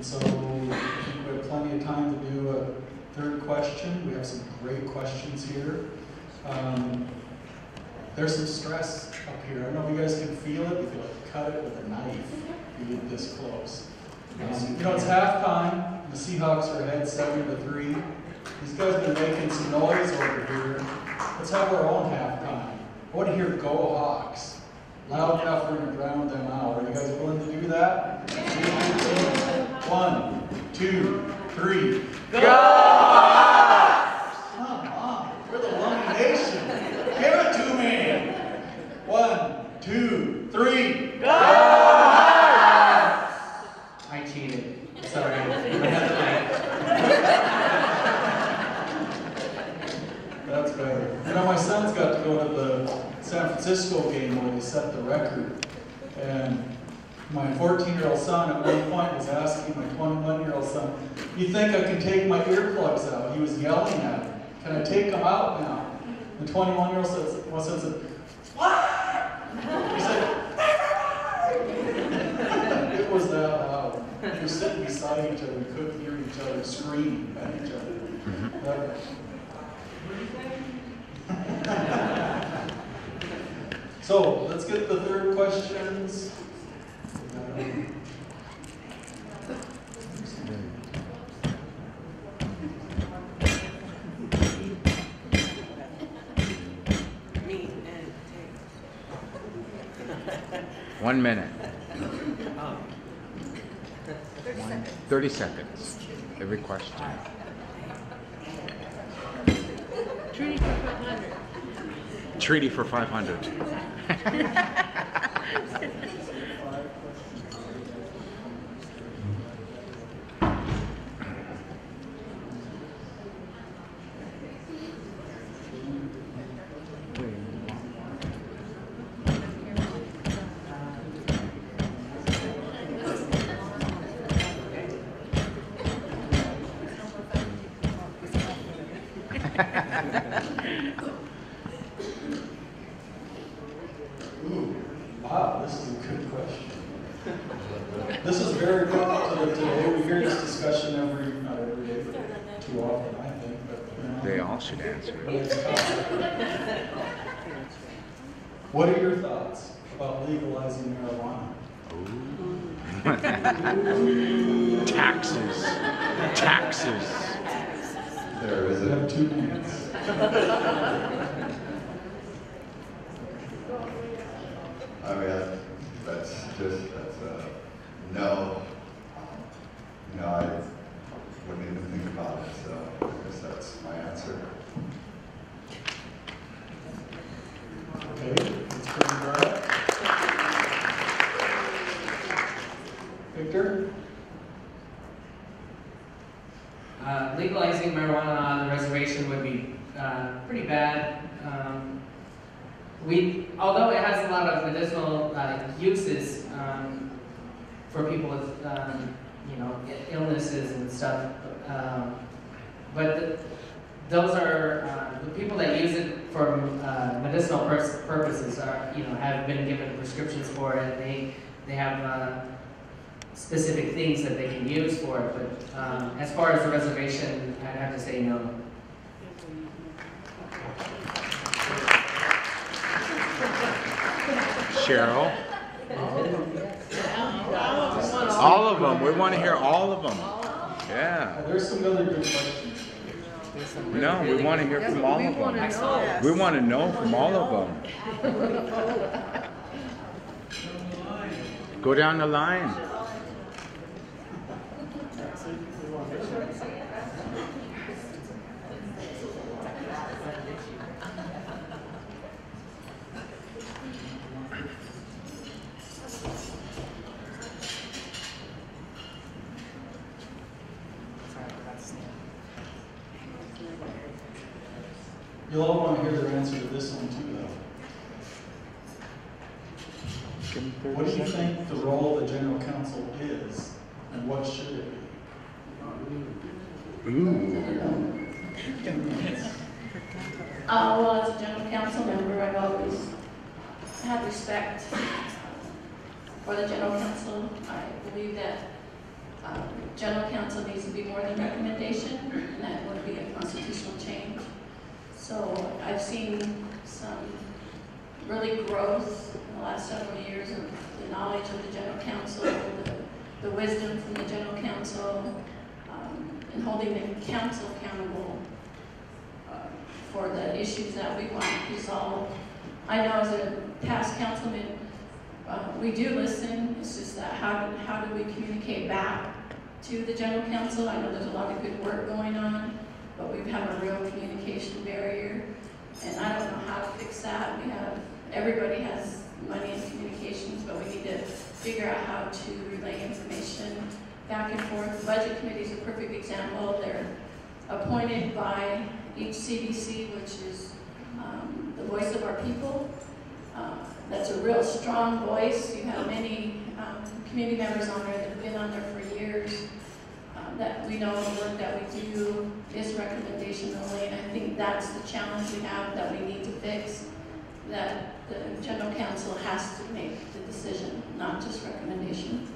And so I think we have plenty of time to do a third question. We have some great questions here. There's some stress up here. I don't know if you guys can feel it. You feel like cut it with a knife if you get this close. You know, it's halftime. The Seahawks are ahead 7-3. These guys have been making some noise over here. Let's have our own halftime. I want to hear Go Hawks. Loud enough we're going to drown them out. Are you guys willing to do that? 1, 2, 3. Go Hawks! Come on. We're the Lummi Nation. Give it to me. 1, 2, 3. Go Hawks! I cheated. Sorry. That's better. You know, my son's got to go to the San Francisco game where they set the record. And my 14-year-old son at one point was asking my 21-year-old son, "You think I can take my earplugs out?" He was yelling at him. "Can I take them out now?" The 21-year-old said, "What?" He said, it was that loud. We were sitting beside each other. We couldn't hear each other screaming at each other. So, let's get the third questions. 1 minute. 30 seconds. Every question. Treaty for 500. Treaty for 500. Ooh, wow, this is a good question. This is very popular today. We hear this discussion not every day, but too often, I think. But, you know, They all should answer but it. it's What are your thoughts about legalizing marijuana? Taxes. Taxes. There is We a have 2 minutes. I mean, that's a no. You know, I wouldn't even think about it, so I guess that's my answer. Okay, let's bring it up. Victor? Legalizing marijuana on the reservation would be pretty bad. Although it has a lot of medicinal uses for people with, illnesses and stuff, but those are the people that use it for medicinal purposes have been given prescriptions for it. They have specific things that they can use for it, but as far as the reservation, I'd have to say no. Cheryl? All of them. We want to hear all of them. Yeah. There's some other good questions. No, we want to hear from all of them. We want to know from all of them. Go down the line. You'll all want to hear their answer to this one too, though. What do you think the role of the General Counsel is, and what should it be? Ooh. Well, as a General Counsel member, I've always had respect for the General Counsel. I believe that general counsel needs to be more than recommendation, and that would be a constitutional change. So I've seen some really growth in the last several years of the knowledge of the general counsel, the wisdom from the general counsel, and holding the council accountable for the issues that we want resolved. I know as a past councilman, we do listen. It's just that how do we communicate back to the general counsel? I know there's a lot of good work going on, but we have a real communication barrier, and I don't know how to fix that. Everybody has money in communications, but we need to figure out how to relay information back and forth. The budget committee is a perfect example. They're appointed by each CBC, which is the voice of our people. That's a real strong voice. You have many community members on there that have been on there for years. That we know the work that we do is recommendation only, and I think that's the challenge we have that we need to fix. That the general counsel has to make the decision, not just recommendation.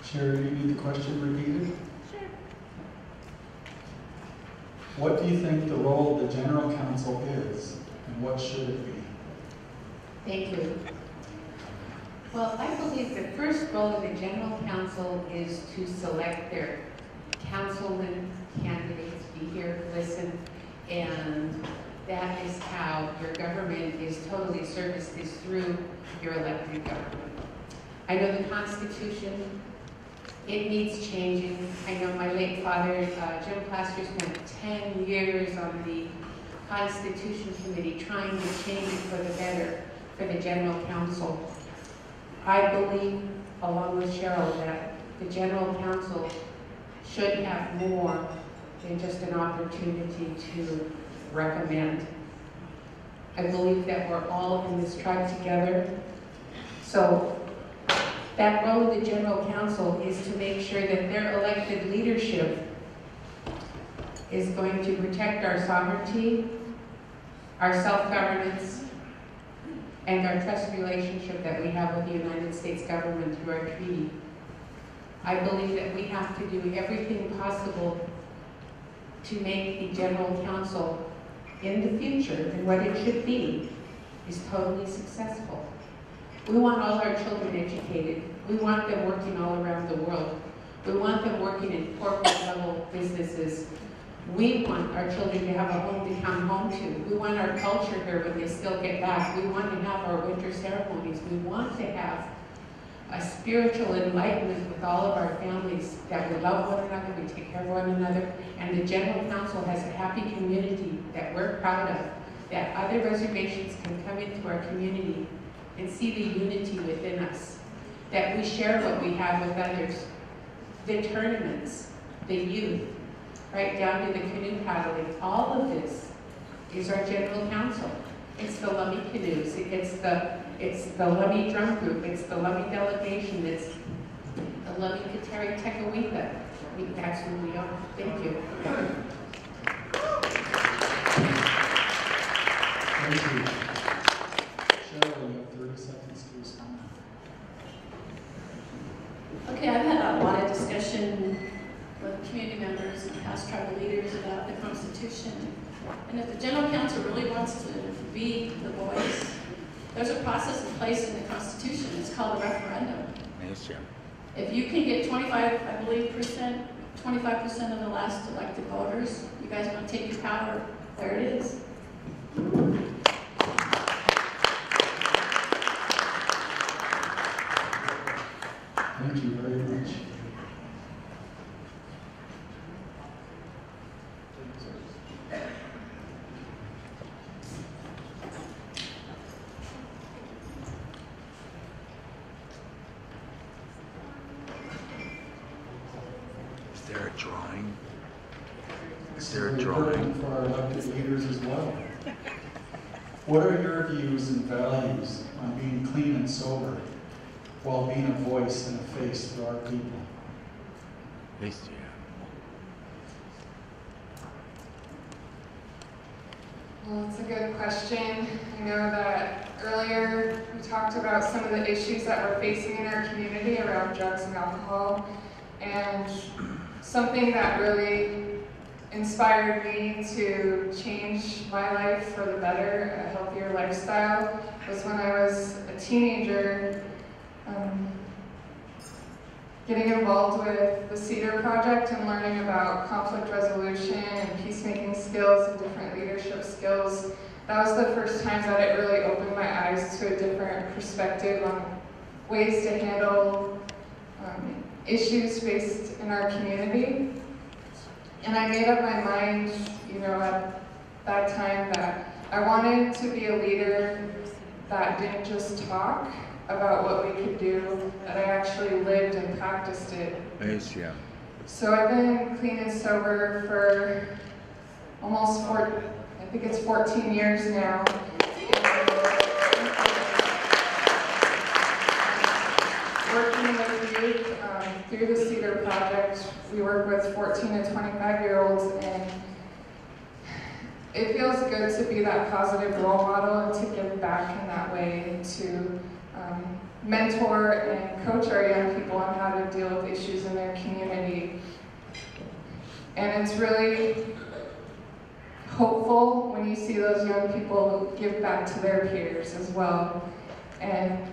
Sherry, you need the question repeated? Sure. What do you think the role of the general counsel is, and what should it be? Thank you. Well, I believe the first role of the general counsel is to select their councilman candidates, be here, listen, and that is how your government is totally serviced, is through your elected government. I know the Constitution, it needs changing. I know my late father, Jim Plaster, spent 10 years on the Constitution Committee trying to change it for the better for the general counsel. I believe, along with Cheryl, that the general counsel should have more than just an opportunity to recommend. I believe that we're all in this tribe together. So that role of the general counsel is to make sure that their elected leadership is going to protect our sovereignty, our self-governance, and our trust relationship that we have with the United States government through our treaty. I believe that we have to do everything possible to make the general counsel in the future, and what it should be, is totally successful. We want all our children educated. We want them working all around the world. We want them working in corporate level businesses. We want our children to have a home to come home to. We want our culture here when they still get back. We want to have our winter ceremonies. We want to have a spiritual enlightenment with all of our families, that we love one another, we take care of one another, and the general counsel has a happy community that we're proud of, that other reservations can come into our community and see the unity within us, that we share what we have with others. The tournaments, the youth, right down to the canoe paddling, all of this is our general counsel. It's the Lummi canoes, it's the Lummi drum group, it's the Lummi delegation, it's the Lummi Kateri Tekawitha. That's who we are. Thank you. Thank you. Cheryl, you have 30 seconds to respond. Okay, I've had a lot of discussion with community members and past tribal leaders about the Constitution. And if the general counsel really wants to be the voice, there's a process in place in the Constitution. It's called a referendum. Yes, Jim. If you can get 25% of the last elected voters, you guys want to take your power, there it is. Thank you very much. Is there a drawing? Is This there a very drawing? pertinent for our elected leaders as well. What are your views and values on being clean and sober while being a voice and a face for our people? Yes, yeah. Well, it's a good question. I know that earlier we talked about some of the issues that we're facing in our community around drugs and alcohol, and something that really inspired me to change my life for the better, a healthier lifestyle, was when I was a teenager, getting involved with the Cedar Project and learning about conflict resolution and peacemaking skills and different leadership skills. That was the first time that it really opened my eyes to a different perspective on ways to handle issues faced in our community. And I made up my mind, you know, at that time that I wanted to be a leader that didn't just talk about what we could do, that I actually lived and practiced it. Yes, yeah. So I've been clean and sober for almost I think it's 14 years now. Working with youth through the Cedar Project, we work with 14 to 25-year-olds, and it feels good to be that positive role model and to give back in that way, to mentor and coach our young people on how to deal with issues in their community. And it's really hopeful when you see those young people give back to their peers as well. And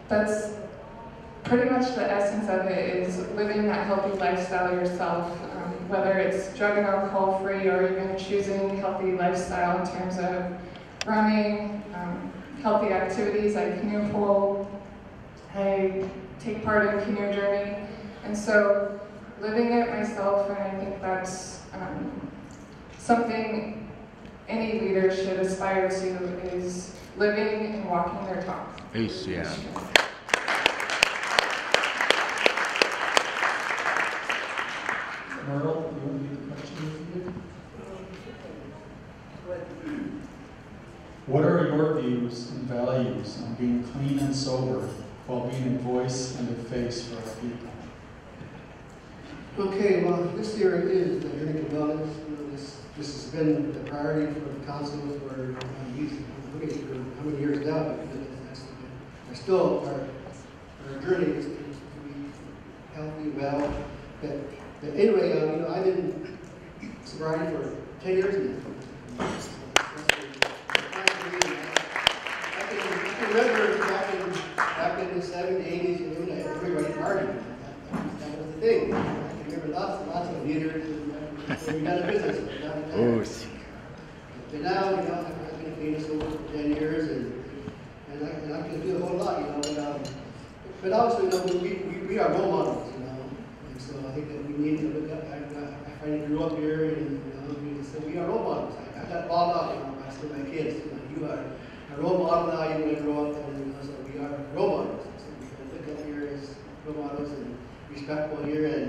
that's pretty much the essence of it, is living that healthy lifestyle yourself, whether it's drug and alcohol free or even choosing healthy lifestyle in terms of running, healthy activities like canoe pull. I take part in Canoe Journey, and so living it myself, and I think that's something any leader should aspire to, is living and walking their talk. Yes, yeah. Merle, you want to read the question? What are your views and values on being clean and sober while being a voice and a face for our people? Okay, well, this year it is the hearing of wellness. This has been the priority for the council for how many years now? Because still our journey is to be healthy, well. But anyway, I've been sobriety for 10 years now. I can remember back in the 70s, 80s, everybody partying. That was the thing. I can remember lots and lots of leaders and we got a business. But now, I've been clean and sober for 10 years and I can do a whole lot, but also, we are role models, and so I think that we need to look up. I finally grew up here, and so we are role models. I got balled out, I said to my kids, you are a role model now. You're going to grow up, and so we are role models. So we look up here as role models and respectful here, and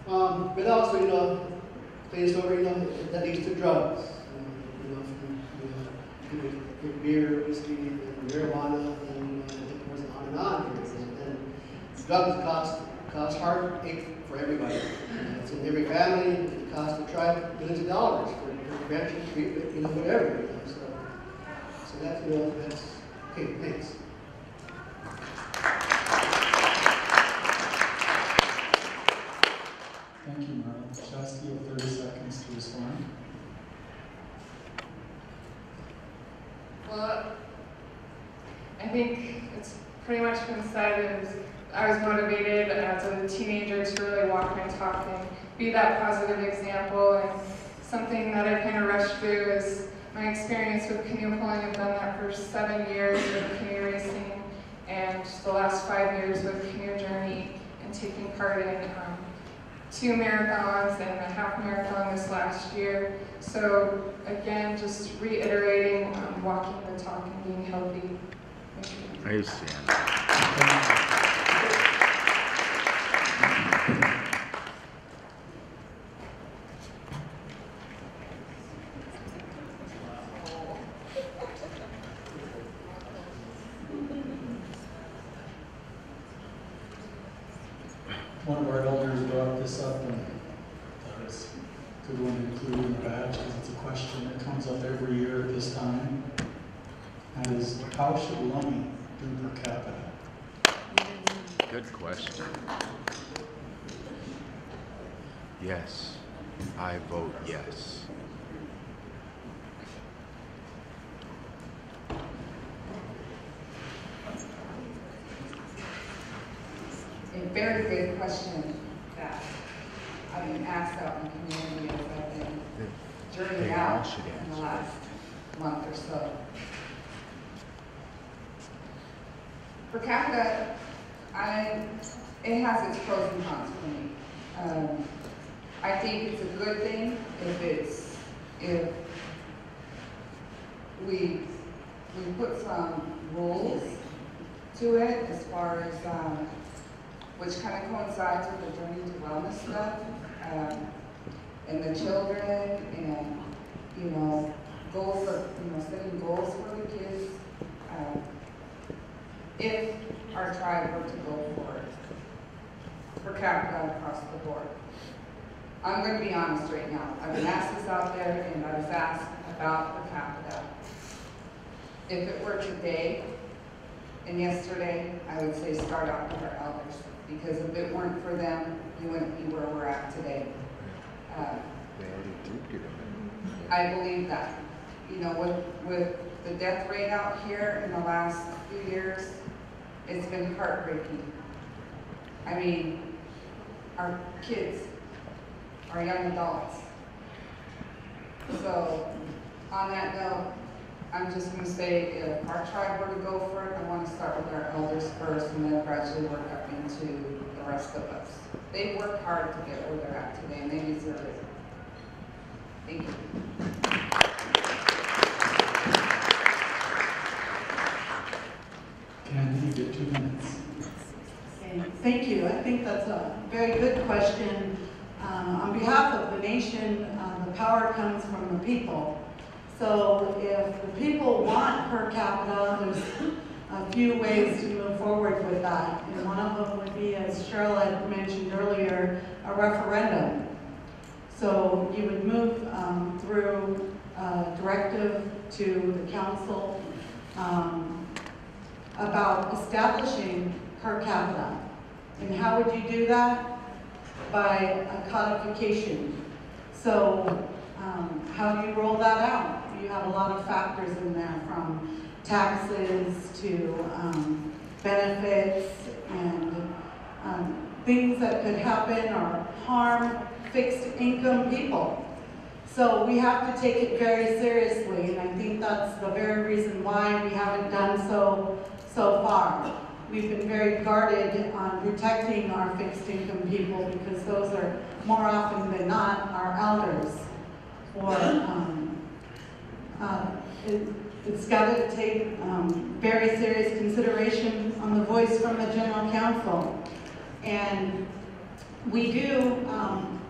but also, clean sober, that leads to drugs. From beer, whiskey, and marijuana, and it goes on and on here. And drugs cause heartache for everybody. It's in every family. It costs the tribe millions of dollars for prevention, treatment, whatever. So that's okay. Thanks. Thank you, Merle. Shasta, you have 30 seconds to respond. Well, I think it's pretty much been said. I was motivated as a teenager to really walk my talk and be that positive example. And something that I kind of rushed through is my experience with canoe pulling. I've done that for 7 years with canoe racing, and the last 5 years with Canoe Journey, and taking part in 2 marathons and a half marathon this last year. So again, just reiterating, walking the talk and being healthy. I see. One of our elders brought this up, and thought it was a good one to include in the badge, because question that comes up every year at this time. That is, how should Lummi do per capita? Good question. Yes, I vote yes. A very good question that I've been asked out in the community as I've been journeying out in the last month or so. Per capita, it has its pros and cons for me. I think it's a good thing if we put some rules to it as far as which kind of coincides with the Journey to Wellness stuff, and the children, and goals for setting goals for the kids. If our tribe were to go for it, per capita across the board. I'm going to be honest right now. I've been asked this out there, and I was asked about per capita. If it were today and yesterday, I would say start out with our elders, because if it weren't for them, we wouldn't be where we're at today. I believe that. With the death rate out here in the last few years, it's been heartbreaking. I mean, our kids, our young adults. So, on that note, I'm just going to say, if our tribe were to go for it, I want to start with our elders first and then gradually work up into the rest of us. They worked hard to get where they're at today, and they deserve it. Thank you. Candy, you get 2 minutes. Okay, thank you. I think that's a very good question. On behalf of the nation, the power comes from the people. So if the people want per capita, there's a few ways to move forward with that. And one of them would be, as Cheryl had mentioned earlier, a referendum. So you would move through a directive to the council about establishing per capita. And how would you do that? By a codification. So how do you roll that out? You have a lot of factors in there, from taxes to benefits and things that could happen or harm fixed income people. So we have to take it very seriously, and I think that's the very reason why we haven't done so far. We've been very guarded on protecting our fixed income people, because those are more often than not our elders. Or it's got to take very serious consideration on the voice from the General Council. And we do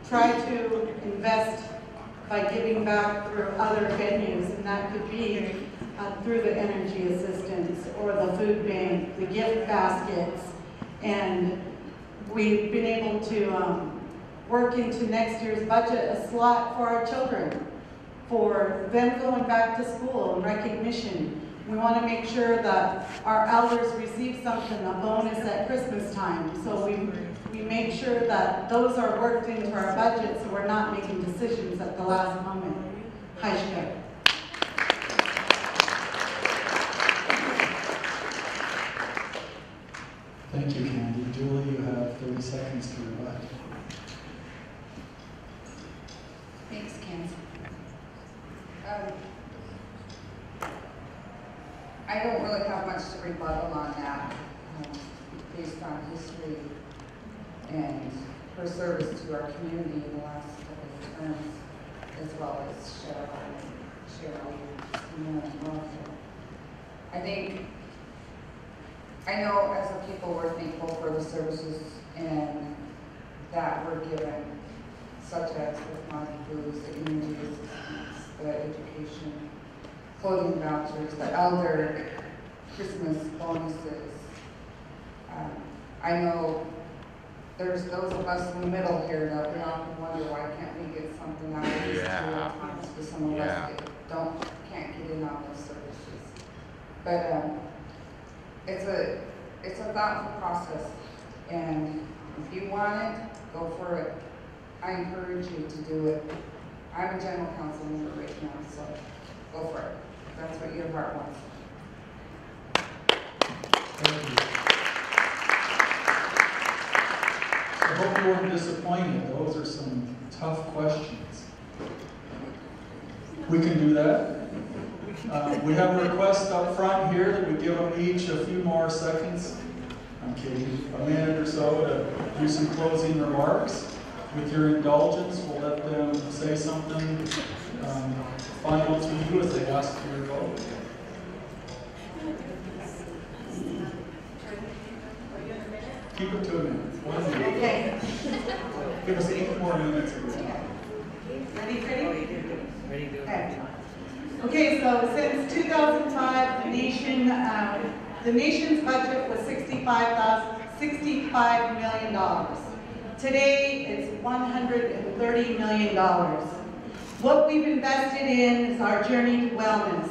try to invest by giving back through other venues, and that could be through the energy assistance or the food bank, the gift baskets. And we've been able to work into next year's budget a slot for our children, for them going back to school and recognition. We want to make sure that our elders receive something, a bonus at Christmas time. So we make sure that those are worked into our budget, so we're not making decisions at the last moment. Hi, Thank you, Candy. Julie, you have 30 seconds to rebut. Thanks, Candy. I don't really have much to rebuttal on that, based on history and her service to our community in the last couple of terms, as well as Cheryl and Roger. I know as a people we're thankful for the services and that we're given, such as with money, foods, the energy assistance, the education, clothing vouchers, the elder Christmas bonuses. I know there's those of us in the middle here that we often wonder why can't we get something out of these Yeah. times, because some of us can't get in on those services. But it's a thoughtful process, and if you want it, go for it. I encourage you to do it. I'm a general counsel member right now, so go for it. That's what your heart wants. Thank you. I hope you weren't disappointed. Those are some tough questions. We can do that. We have a request up front here that we give them each a few more seconds. I'm kidding. A minute or so to do some closing remarks. With your indulgence, we'll let them say something final to you as they ask for your vote. Keep it to a minute. 1 minute. Okay. Give us 8 more minutes. Ready, Freddie? Ready, do it. Okay, so since 2005, the nation's budget was $65 million. Today, it's $130 million. What we've invested in is our journey to wellness,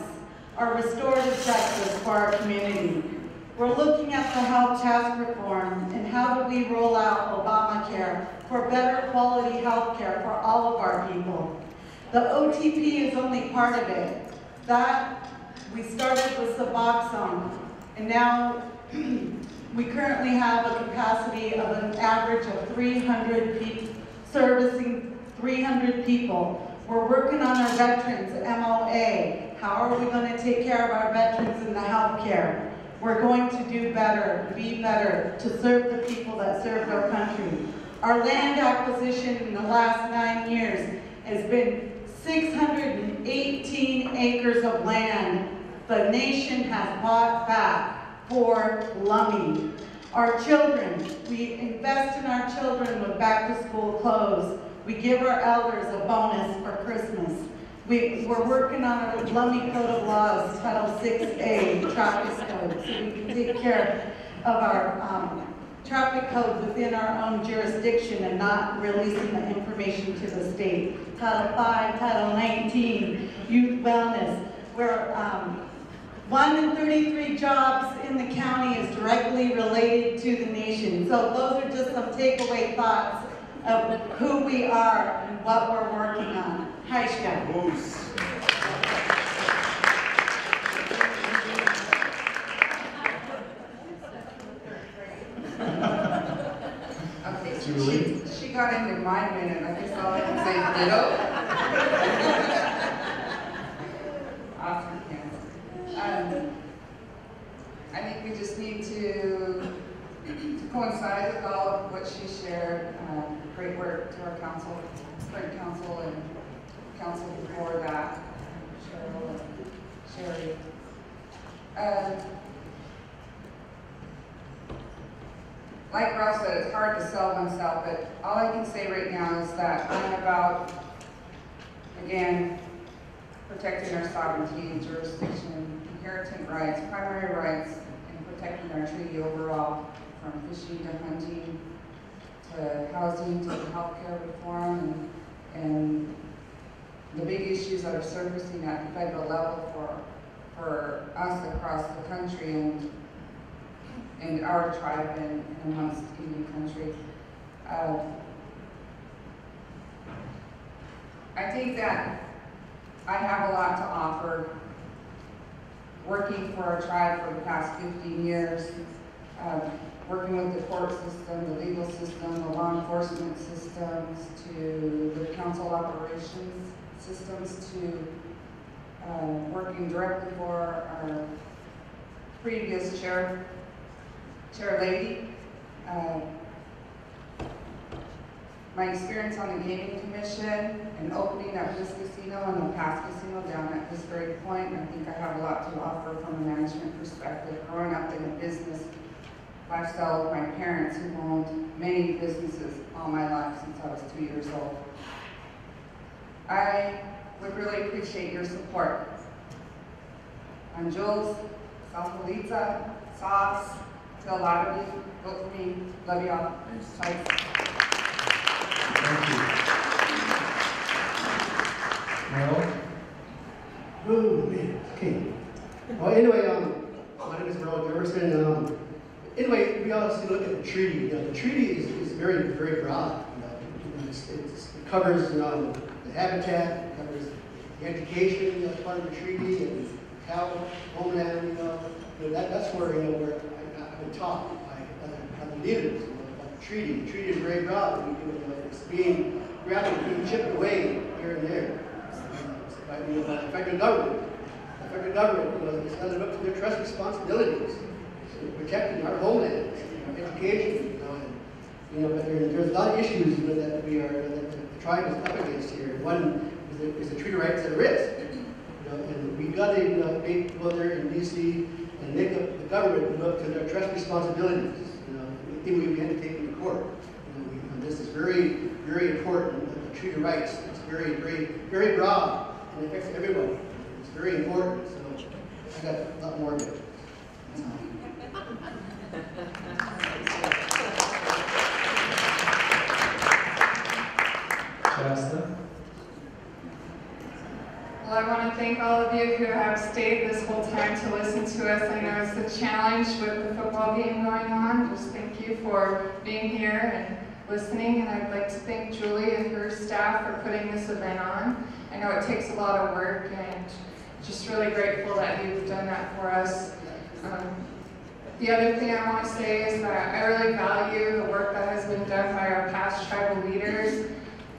our restorative justice for our community. We're looking at the health tax reform and how do we roll out Obamacare for better quality health care for all of our people. The OTP is only part of it. That, we started with Suboxone, and now we currently have a capacity of an average of 300 people, servicing 300 people. We're working on our veterans, MOA. How are we going to take care of our veterans in the health care? We're going to do better, be better, to serve the people that served our country. Our land acquisition in the last 9 years has been 618 acres of land the nation has bought back for Lummi. Our children, we invest in our children with back-to-school clothes. We give our elders a bonus for Christmas. We're working on our Lummi Code of Laws, Title 6A, Traffic Code, so we can take care of our traffic code within our own jurisdiction and not releasing the information to the state. Title 5, Title 19, Youth Wellness, where 1 in 33 jobs in the county is directly related to the nation. So those are just some takeaway thoughts of who we are and what we're working on. Hi, Shasta. Okay, she got into my minute. I guess all I can say is ditto. Awesome, Candace. I think we just need to coincide with all of what she shared. Great work to our council, current council, and council before that, Cheryl and Sherry. Like Ralph said, it's hard to sell oneself, but all I can say right now is that I'm about, again, protecting our sovereignty and jurisdiction, inheritance rights, primary rights, and protecting our treaty overall, from fishing to hunting to housing to healthcare reform and the big issues that are surfacing at the federal level for us across the country and our tribe and amongst Indian country. I think that I have a lot to offer, working for our tribe for the past 15 years, working with the court system, the legal system, the law enforcement systems, to the council operations systems, to working directly for our previous chair lady. My experience on the gaming commission and opening that this casino and the past casino down at this very point, I think I have a lot to offer from a management perspective. Growing up in a business lifestyle with my parents who owned many businesses all my life since I was 2 years old. I would really appreciate your support. On Jules, Salpolita, Sauce, So a lot of you, vote for me. Love y'all. Bye. Thank you. Merle? Oh, man. Okay. Well, anyway, my name is Merle Jefferson. Anyway, we also look at the treaty. You know, the treaty is very, very broad. You know, it covers the habitat, it covers the education as part of the treaty, and cattle, homeland. You know that's where where I've been taught by other leaders about the treaty. The treaty is very broad. It's being gradually being chipped away here and there. By the federal government. The federal government is not up to their trust responsibilities. Protecting our homeland, our education, but there's a lot of issues that the tribe is up against here. One is the treaty rights at risk, and we got to go there in D.C. and make up the government live up to their trust responsibilities. Anything we have to take into court. This is very, very important. The treaty rights. It's very, very, very broad and it affects everybody. It's very important. So I got a lot more of it. Shasta? Well, I want to thank all of you who have stayed this whole time to listen to us. I know it's a challenge with the football game going on. Just thank you for being here and listening. And I'd like to thank Julie and her staff for putting this event on. I know it takes a lot of work, and just really grateful that you've done that for us. The other thing I want to say is that I really value the work that has been done by our past tribal leaders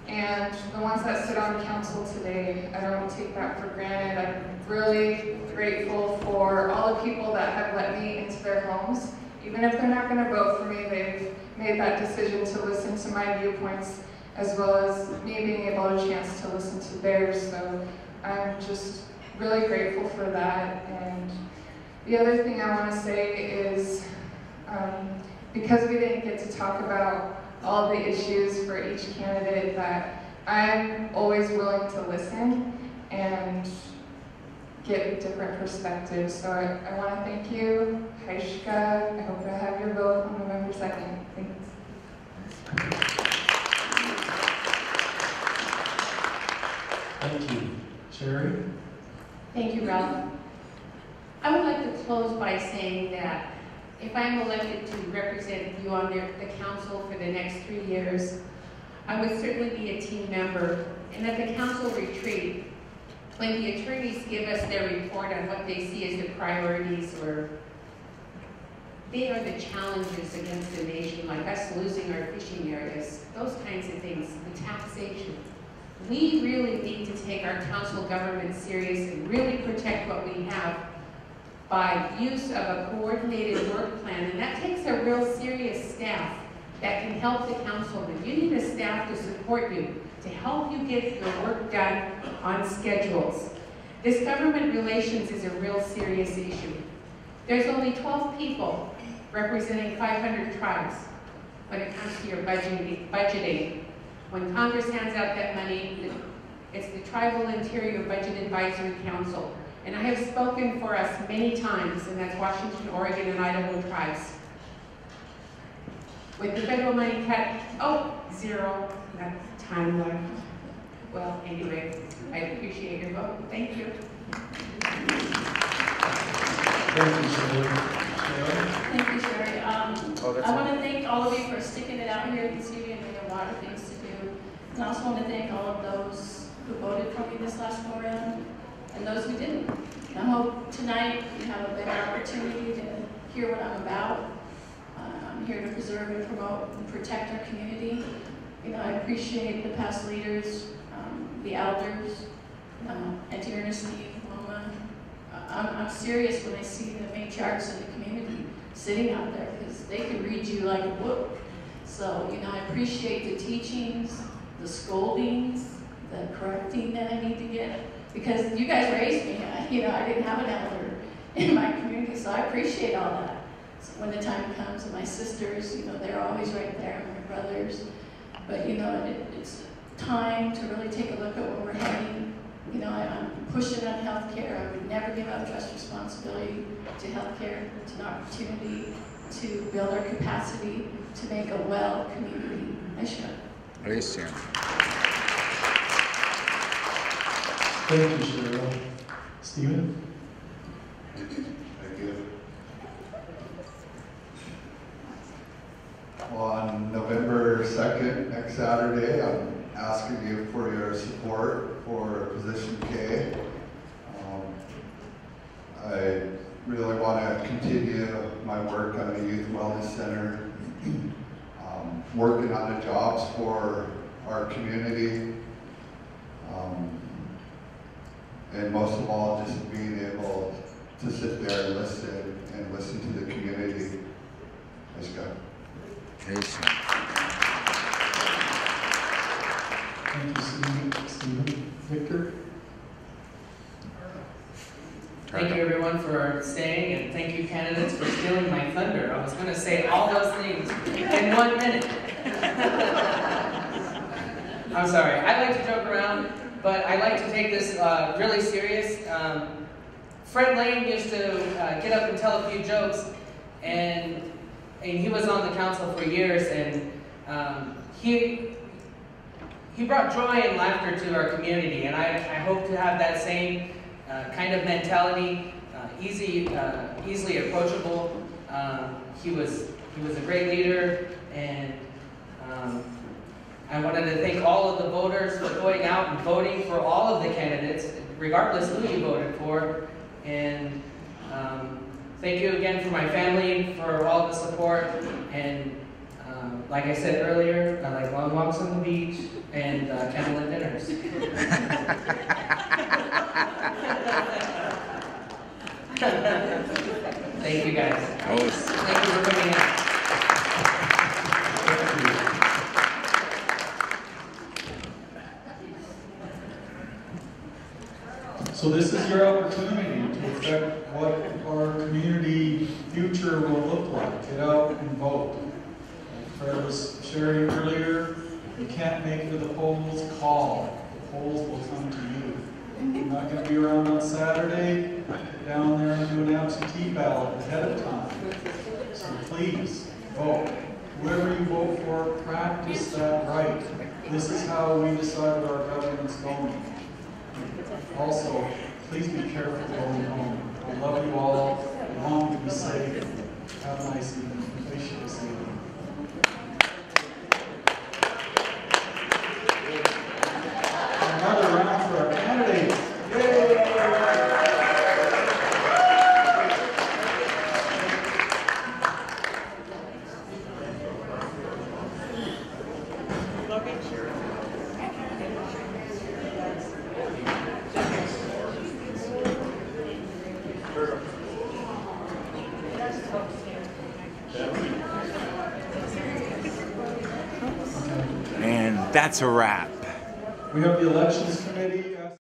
and the ones that sit on council today. I don't take that for granted. I'm really grateful for all the people that have let me into their homes. Even if they're not going to vote for me, they've made that decision to listen to my viewpoints, as well as me being able to chance to listen to theirs. So I'm just really grateful for that. And the other thing I want to say is, because we didn't get to talk about all the issues for each candidate, that I'm always willing to listen and get different perspectives. So I want to thank you, Haishka. I hope I have your vote on November 2nd. Thanks. Thank you. Sherry? Thank you, Ralph. I would like to close by saying that if I'm elected to represent you on the council for the next 3 years, I would certainly be a team member. And at the council retreat, when the attorneys give us their report on what they see as the priorities, or they are the challenges against the nation, like us losing our fishing areas, those kinds of things, the taxation. We really need to take our council government serious and really protect what we have by use of a coordinated work plan. And that takes a real serious staff that can help the councilman. You need a staff to support you, to help you get your work done on schedules. This government relations is a real serious issue. There's only 12 people representing 500 tribes when it comes to your budgeting. When Congress hands out that money, it's the Tribal Interior Budget Advisory Council. And I have spoken for us many times, and that's Washington, Oregon, and Idaho tribes. With the federal money cut, zero, not time left. Well, anyway, I appreciate your vote. Thank you. Thank you, Sherry. Thank you, Sherry. I want to thank all of you for sticking it out here this evening. We have a lot of things to do. And I also want to thank all of those who voted for me this last go around and those who didn't. And I hope tonight you have a better opportunity to hear what I'm about. I'm here to preserve and promote and protect our community. I appreciate the past leaders, the elders, Auntie Ernestine, Mama. I'm serious when I see the matriarchs in the community sitting out there, because they can read you like a book. So, I appreciate the teachings, the scoldings, the correcting that I need to get, because you guys raised me. I didn't have an elder in my community, so I appreciate all that. So when the time comes, and my sisters, they're always right there, my brothers. But, it's time to really take a look at where we're heading. I'm pushing on health care. I would never give up trust responsibility to health care. It's an opportunity. to build our capacity to make a well community. Aisha. Thank you, Cheryl. Stephen? Thank you. Well, on November 2nd, next Saturday, I'm asking you for your support for position K. I really want to continue my work on the Youth Wellness Center, working on the jobs for our community, and most of all, just being able to sit there and listen to the community. Let's go. Thank you, Stephen. Victor? Thank you everyone for staying, and thank you candidates for stealing my thunder. I was going to say all those things in 1 minute. I'm sorry. I like to joke around, but I like to take this really serious. Fred Lane used to get up and tell a few jokes, and he was on the council for years, and he brought joy and laughter to our community, and I hope to have that same kind of mentality, easily approachable. He was a great leader, and I wanted to thank all of the voters for going out and voting for all of the candidates, regardless who you voted for. And thank you again for my family for all the support. And like I said earlier, I like long walks on the beach and candlelit dinners. Thank you guys. Thank you for coming out. So this is your opportunity to affect what our community future will look like. Get out and vote. Like Fred was sharing earlier, you can't make it to the polls, call. The polls will come to you. You're not going to be around on Saturday. Get down there and do an absentee ballot ahead of time. So please, vote. Whoever you vote for, practice that right. This is how we decide what our government's going. Also, please be careful going home. I love you all. I want you to be safe. Have a nice evening. Appreciate you seeing you. Another round for our candidates. Yay! And that's a wrap. We have the elections committee.